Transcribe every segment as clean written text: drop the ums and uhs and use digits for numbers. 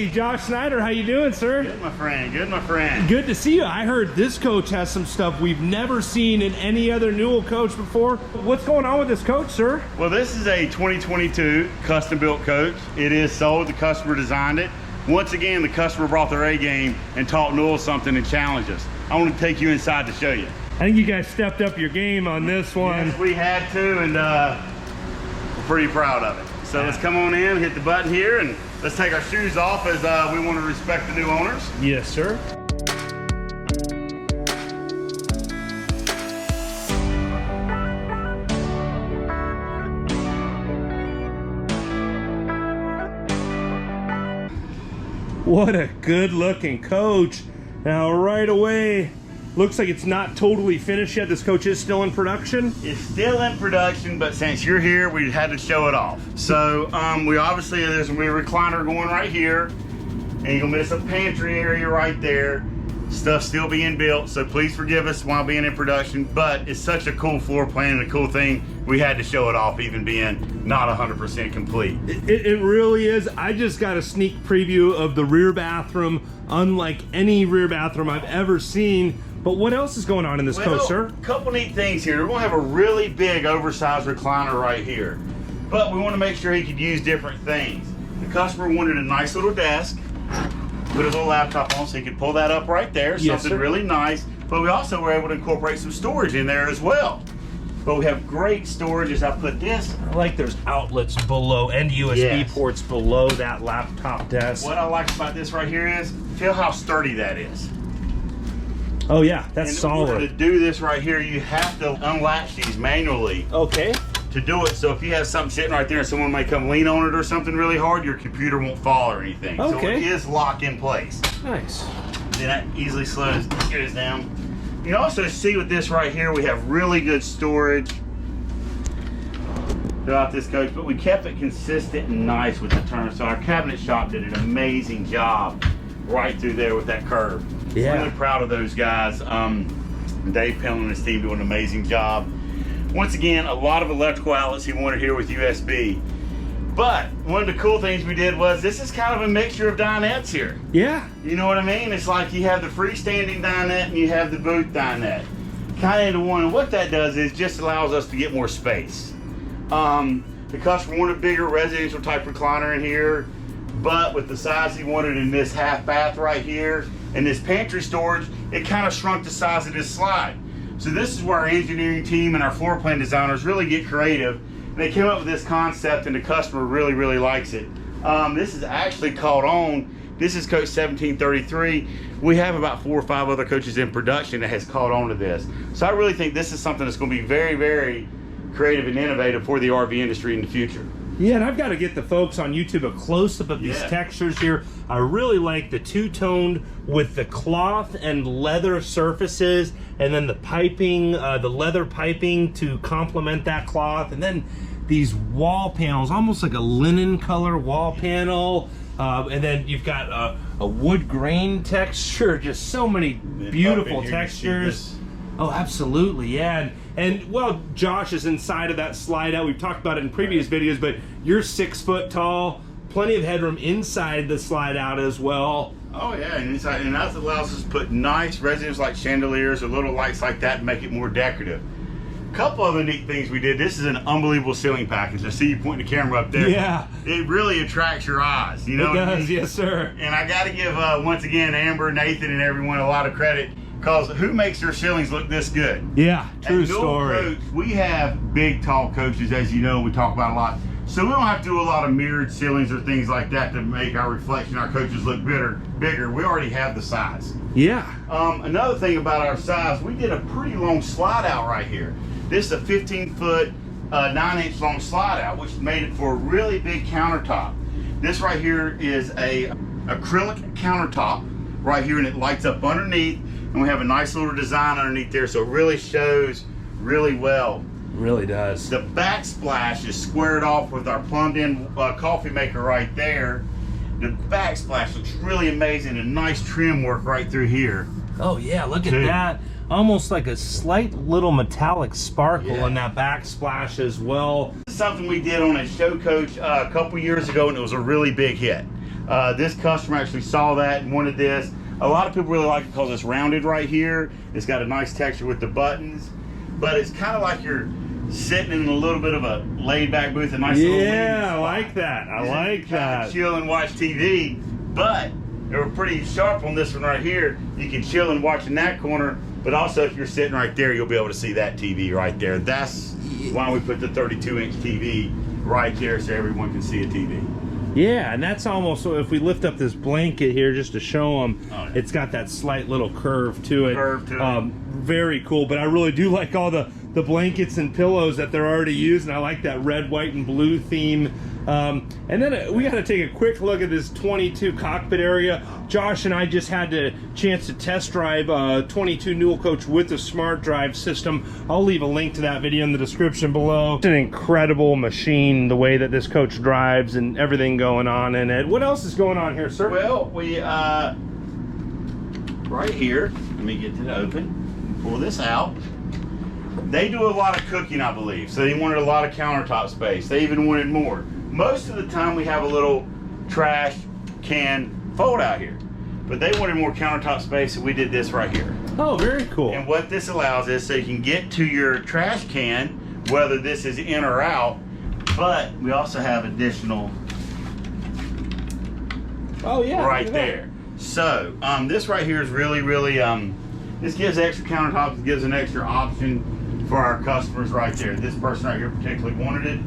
Hey, Josh Snyder, how you doing, sir? Good, my friend. Good, my friend. Good to see you. I heard this coach has some stuff we've never seen in any other Newell coach before. What's going on with this coach, sir? Well, this is a 2022 custom-built coach. It is sold. The customer designed it. Once again, the customer brought their A game and taught Newell something and challenged us. I want to take you inside to show you. I think you guys stepped up your game on this one. Yes, we had to, and we're pretty proud of it. So let's come on in, hit the button here, and let's take our shoes off as we want to respect the new owners. Yes, sir. What a good looking coach. Now right away, looks like it's not totally finished yet. This coach is still in production? It's still in production, but since you're here, we had to show it off. So we obviously, there's gonna be a recliner going right here, and you're gonna miss a pantry area right there. Stuff still being built, so please forgive us while being in production, but it's such a cool floor plan and a cool thing, we had to show it off, even being not 100% complete. It really is. I just got a sneak preview of the rear bathroom, unlike any rear bathroom I've ever seen. But what else is going on in this coach, sir? A couple neat things here. We're gonna have a really big oversized recliner right here, but we want to make sure he could use different things. The customer wanted a nice little desk, put a little laptop on so he could pull that up right there, yes, something really nice. But we also were able to incorporate some storage in there as well. But we have great storage as I put this. I like there's outlets below and USB Yes. ports below that laptop desk. What I like about this right here is, feel how sturdy that is. Oh yeah, that's and solid. In order to do this right here, you have to unlatch these manually. Okay. To do it, so if you have something sitting right there and someone may come lean on it or something really hard, your computer won't fall or anything. Okay. So it is locked in place. Nice. Then that easily goes down. You can also see with this right here, we have really good storage throughout this coach, but we kept it consistent and nice with the turn. So our cabinet shop did an amazing job right through there with that curve. Yeah. Really proud of those guys. Dave Pell and his team doing an amazing job. Once again, a lot of electrical outlets he wanted here with USB. But one of the cool things we did was, this is kind of a mixture of dinettes here. Yeah. You know what I mean? It's like you have the freestanding dinette and you have the booth dinette. Kind of into one. And what that does is just allows us to get more space. The customer wanted a bigger residential type recliner in here, but with the size he wanted in this half bath right here and this pantry storage, it kind of shrunk the size of this slide. So this is where our engineering team and our floor plan designers really get creative. They came up with this concept and the customer really, really likes it. This is actually caught on. This is coach 1733. We have about 4 or 5 other coaches in production that has caught on to this. So I really think this is something that's going to be very, very creative and innovative for the RV industry in the future. Yeah, and I've got to get the folks on YouTube a close-up of these textures here. I really like the two-toned with the cloth and leather surfaces, and then the piping, the leather piping to complement that cloth, and then these wall panels, almost like a linen color wall panel, and then you've got a wood grain texture, just so many beautiful textures. Oh, absolutely, yeah. And well, Josh is inside of that slide out. We've talked about it in previous videos, but you're 6 foot tall, plenty of headroom inside the slide out as well. Oh yeah, and inside, and that allows us to put nice residential like chandeliers or little lights like that to make it more decorative. A couple other neat things we did. This is an unbelievable ceiling package. I see you pointing the camera up there. Yeah. It really attracts your eyes. You know. It does, yes sir. And I got to give once again Amber, Nathan, and everyone a lot of credit. Because who makes their ceilings look this good? Yeah, true story. Coach, we have big, tall coaches, as you know, we talk about a lot. So we don't have to do a lot of mirrored ceilings or things like that to make our reflection, our coaches look bigger. We already have the size. Yeah. Another thing about our size, we did a pretty long slide out right here. This is a 15-foot, 9-inch long slide out, which made it for a really big countertop. This right here is a acrylic countertop right here, and it lights up underneath. And we have a nice little design underneath there, so it really shows really well. Really does. The backsplash is squared off with our plumbed in coffee maker right there. The backsplash looks really amazing, and nice trim work right through here. Oh yeah, look at that. Almost like a slight little metallic sparkle in that backsplash as well. This is something we did on a show coach a couple years ago, and it was a really big hit. This customer actually saw that and wanted this. A lot of people really like it because it's rounded right here. It's got a nice texture with the buttons, but it's kind of like you're sitting in a little bit of a laid-back booth, a nice little I like that. I like that. Chill and watch TV, but they were pretty sharp on this one right here. You can chill and watch in that corner, but also if you're sitting right there, you'll be able to see that TV right there. That's why we put the 32-inch TV right there so everyone can see a TV. Yeah, and that's almost, so if we lift up this blanket here just to show them, it's got that slight little curve to it. Very cool, but I really do like all the blankets and pillows that they're already using. I like that red, white, and blue theme. And then we got to take a quick look at this 22 cockpit area. Josh and I just had the chance to test drive a 22 Newell coach with the smart drive system. I'll leave a link to that video in the description below. It's an incredible machine, the way that this coach drives and everything going on in it. What else is going on here, sir? Well, we right here, let me get it open, pull this out. They do a lot of cooking, I believe, so they wanted a lot of countertop space. They even wanted more. Most of the time we have a little trash can fold out here, but they wanted more countertop space, so we did this right here. Oh, very cool. And what this allows is so you can get to your trash can, whether this is in or out, but we also have additional right there. So this right here is really, this gives extra countertops, it gives an extra option for our customers right there. This person right here particularly wanted it,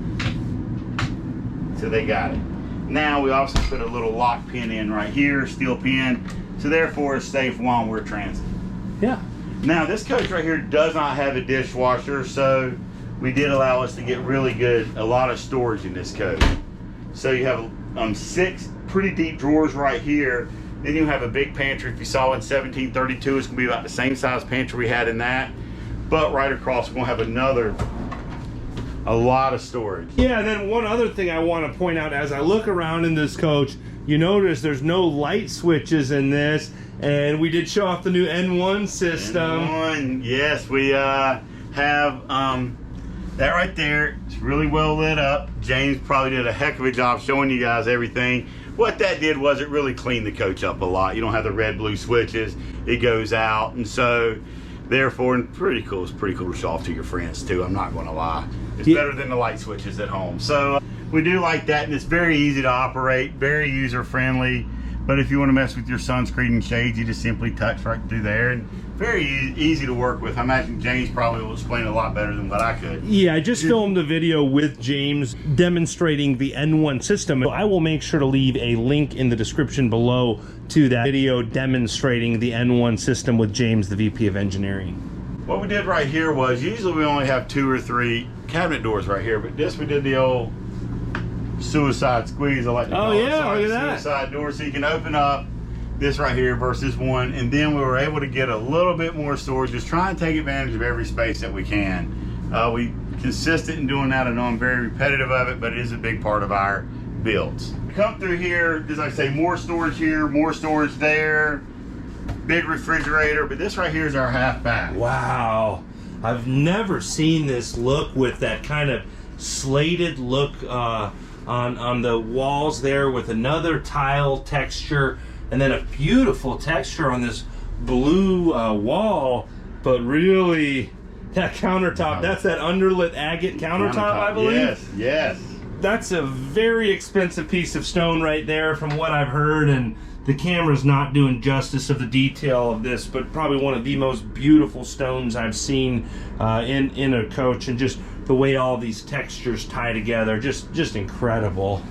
so they got it. Now we also put a little lock pin in right here, steel pin, so therefore it's safe while we're transiting. Yeah. Now this coach right here does not have a dishwasher, so we did allow us to get a lot of storage in this coach. So you have 6 pretty deep drawers right here. Then you have a big pantry. If you saw in 1732, it's gonna be about the same size pantry we had in that. But right across, we're gonna have a lot of storage. Yeah, and then one other thing I want to point out as I look around in this coach, you notice there's no light switches in this, and we did show off the new N1 system. N1, yes, we have that right there. It's really well lit up. James probably did a heck of a job showing you guys everything. What that did was it really cleaned the coach up a lot. You don't have the red, blue switches. It goes out, and so therefore, and pretty cool. It's pretty cool to show off to your friends too. I'm not going to lie. It's better than the light switches at home. So we do like that, and it's very easy to operate, very user friendly. But if you want to mess with your sunscreen and shades, you just simply touch right through there, and very easy to work with. I imagine James probably will explain it a lot better than what I could. Yeah, I just filmed a video with James demonstrating the N1 system. I will make sure to leave a link in the description below to that video demonstrating the N1 system with James, the VP of Engineering. What we did right here was, usually we only have 2 or 3 cabinet doors right here, but this we did the old suicide squeeze, I like to call it. Oh yeah, look at that. Suicide door, so you can open up this right here versus one, and then we were able to get a little bit more storage, just try and take advantage of every space that we can. We consistent in doing that. I know I'm very repetitive of it, but it is a big part of our builds. Come through here, as I say, more storage here, more storage there, big refrigerator, but this right here is our half bath. Wow, I've never seen this look with that kind of slated look on the walls there, with another tile texture, and then a beautiful texture on this blue wall, but really that countertop, that's that underlit agate countertop, I believe. Yes, yes. That's a very expensive piece of stone right there from what I've heard, and the camera's not doing justice of the detail of this, but probably one of the most beautiful stones I've seen in a coach, and just the way all these textures tie together, just incredible.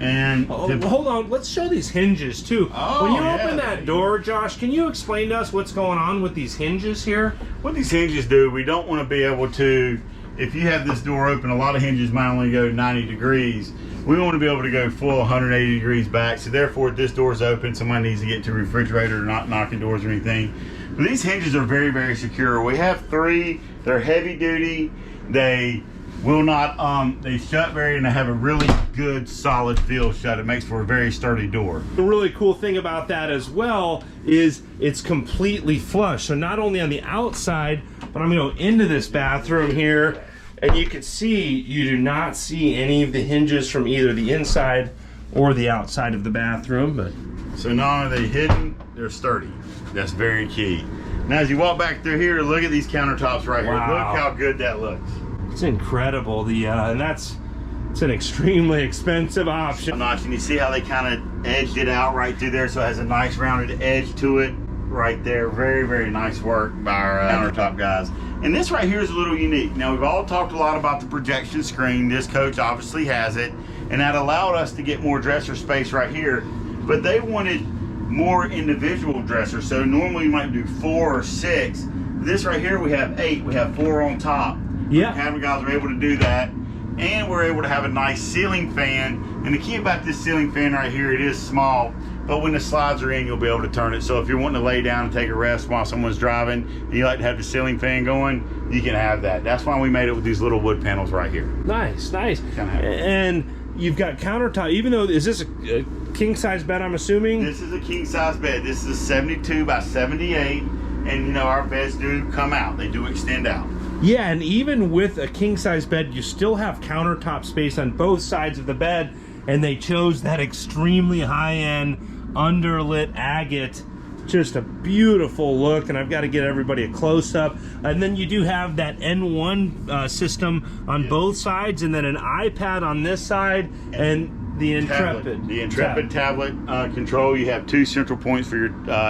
And hold on, let's show these hinges too. Oh, when you open that door, Josh, can you explain to us what's going on with these hinges here? What these hinges do, we don't want to be able to, if you have this door open, a lot of hinges might only go 90 degrees. We want to be able to go full 180 degrees back, so therefore if this door is open, somebody needs to get to a refrigerator, not knocking doors or anything. But these hinges are very, very secure. We have 3, they're heavy duty, they will not, they shut and they have a really good solid feel shut. It makes for a very sturdy door. The really cool thing about that as well is it's completely flush. So not only on the outside, but I'm gonna go into this bathroom here, and you can see, you do not see any of the hinges from either the inside or the outside of the bathroom. But so not only are they hidden, they're sturdy. That's very key. Now as you walk back through here, look at these countertops right here. Wow. Look how good that looks. it's incredible. And it's an extremely expensive option. And you see how they kind of edged it out right through there, so it has a nice rounded edge to it right there. Very, very nice work by our countertop guys. And this right here is a little unique. Now we've all talked a lot about the projection screen. This coach obviously has it, and that allowed us to get more dresser space right here. But they wanted more individual dressers, so normally you might do 4 or 6. This right here we have 8. We have 4 on top. Yeah. Cabin guys are able to do that, and we're able to have a nice ceiling fan. And the key about this ceiling fan right here, it is small, but when the slides are in, you'll be able to turn it. So if you're wanting to lay down and take a rest while someone's driving, and you like to have the ceiling fan going, you can have that. That's why we made it with these little wood panels right here. Nice, nice. Kinda And you've got countertop, even though, is this a king size bed, I'm assuming? This is a king size bed. This is a 72 by 78, and you know our beds do come out. They do extend out. Yeah, and even with a king size bed, you still have countertop space on both sides of the bed, and they chose that extremely high-end underlit agate. Just a beautiful look, and I've got to get everybody a close-up. And then you do have that N1 system on both sides, and then an iPad on this side, and the Intrepid. The Intrepid tablet control. You have 2 central points for your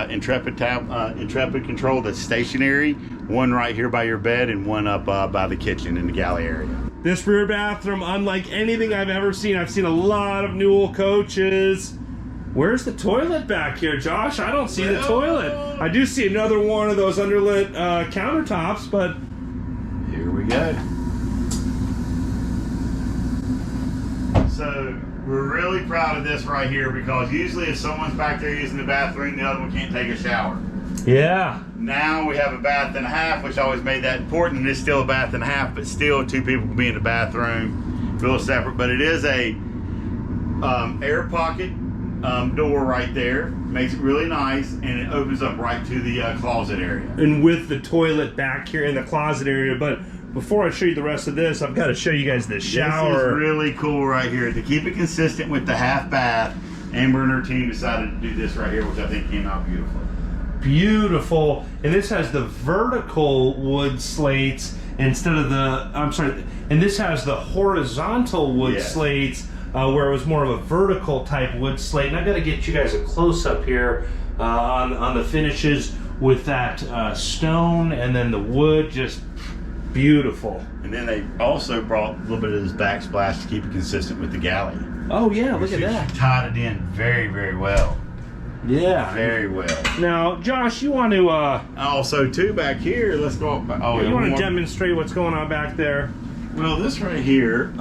Intrepid control that's stationary. One right here by your bed, and one up by the kitchen in the galley area. This rear bathroom, unlike anything I've ever seen. I've seen a lot of Newell coaches. Where's the toilet back here, Josh? I don't see the toilet. I do see another one of those underlit countertops, but here we go. So we're really proud of this right here, because usually if someone's back there using the bathroom, the other one can't take a shower. yeah. Now we have a bath and a half, which always made that important. It's still a bath and a half, but still 2 people can be in the bathroom, real separate. But it is a air pocket door right there. Makes it really nice, and it opens up right to the closet area. And with the toilet back here in the closet area. But before I show you the rest of this, I've got to show you guys this shower. This is really cool right here. To keep it consistent with the half bath, Amber and her team decided to do this right here, which I think came out beautiful. Beautiful. And this has the vertical wood slates instead of the, I'm sorry, and this has the horizontal wood slates, where it was more of a vertical type wood slate. And I've got to get you guys a close-up here on the finishes with that stone and then the wood. Just beautiful. And then they also brought a little bit of this backsplash to keep it consistent with the galley. Oh yeah, look at that. Tied it in very, very well. Yeah. Very well. Now, Josh, you want to also too back here, let's go up. Oh, you want to demonstrate what's going on back there? Well, this right here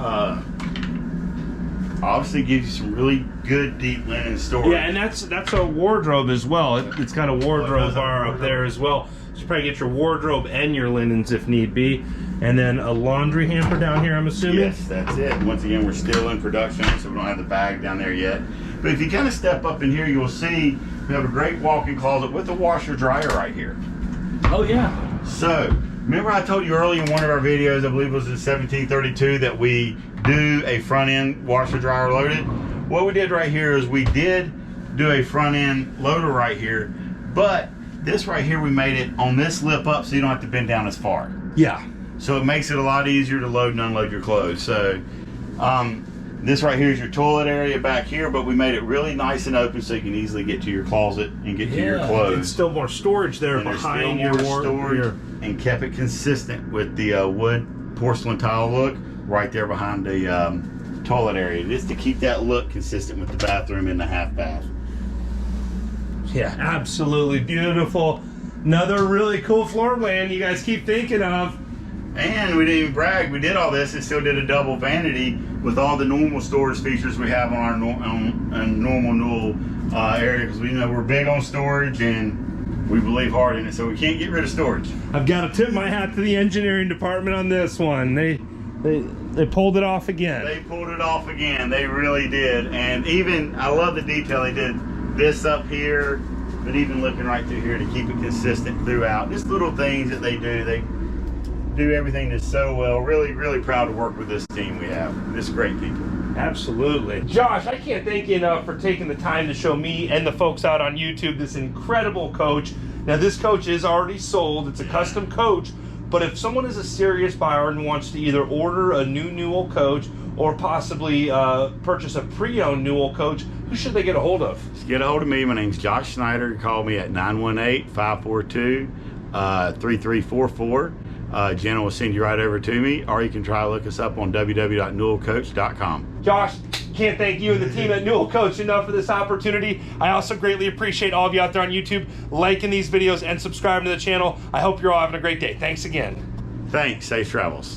obviously gives you some really good deep linen storage. Yeah, and that's a wardrobe as well. It's got a wardrobe bar up there as well. So you probably get your wardrobe and your linens if need be. And then a laundry hamper down here, I'm assuming? Yes, that's it. Once again, we're still in production, so we don't have the bag down there yet. But if you kind of step up in here, you'll see we have a great walk-in closet with a washer dryer right here. Oh, yeah. So, remember I told you earlier in one of our videos, I believe it was in 1732, that we do a front-end washer dryer loaded? What we did right here is we did do a front-end loader right here, but this right here, we made it on this lip up so you don't have to bend down as far. Yeah. So it makes it a lot easier to load and unload your clothes. So this right here is your toilet area back here, but we made it really nice and open so you can easily get to your closet and get to your clothes. It's still more storage there behind your storage, and kept it consistent with the wood porcelain tile look right there behind the toilet area, just to keep that look consistent with the bathroom and the half bath. Yeah, absolutely beautiful. Another really cool floor plan you guys keep thinking of. And we didn't even brag, we did all this and still did a double vanity with all the normal storage features we have on our normal Newell area, because we know we're big on storage and we believe hard in it, so we can't get rid of storage. I've got to tip my hat to the engineering department on this one. They pulled it off again. They pulled it off again, they really did. And even, I love the detail they did this up here, but even looking right through here to keep it consistent throughout. Just little things that they do everything just so well. Really, really proud to work with this team we have. This great people. Absolutely. Josh, I can't thank you enough for taking the time to show me and the folks out on YouTube this incredible coach. Now, this coach is already sold. It's a custom coach, but if someone is a serious buyer and wants to either order a new Newell coach or possibly purchase a pre-owned Newell coach, who should they get a hold of? Just get a hold of me. My name's Josh Snyder. Call me at 918-542-3344. Jenna will send you right over to me, or you can try to look us up on www.newellcoach.com. Josh, can't thank you and the team at Newell Coach enough for this opportunity. I also greatly appreciate all of you out there on YouTube liking these videos and subscribing to the channel. I hope you're all having a great day. Thanks again. Thanks. Safe travels.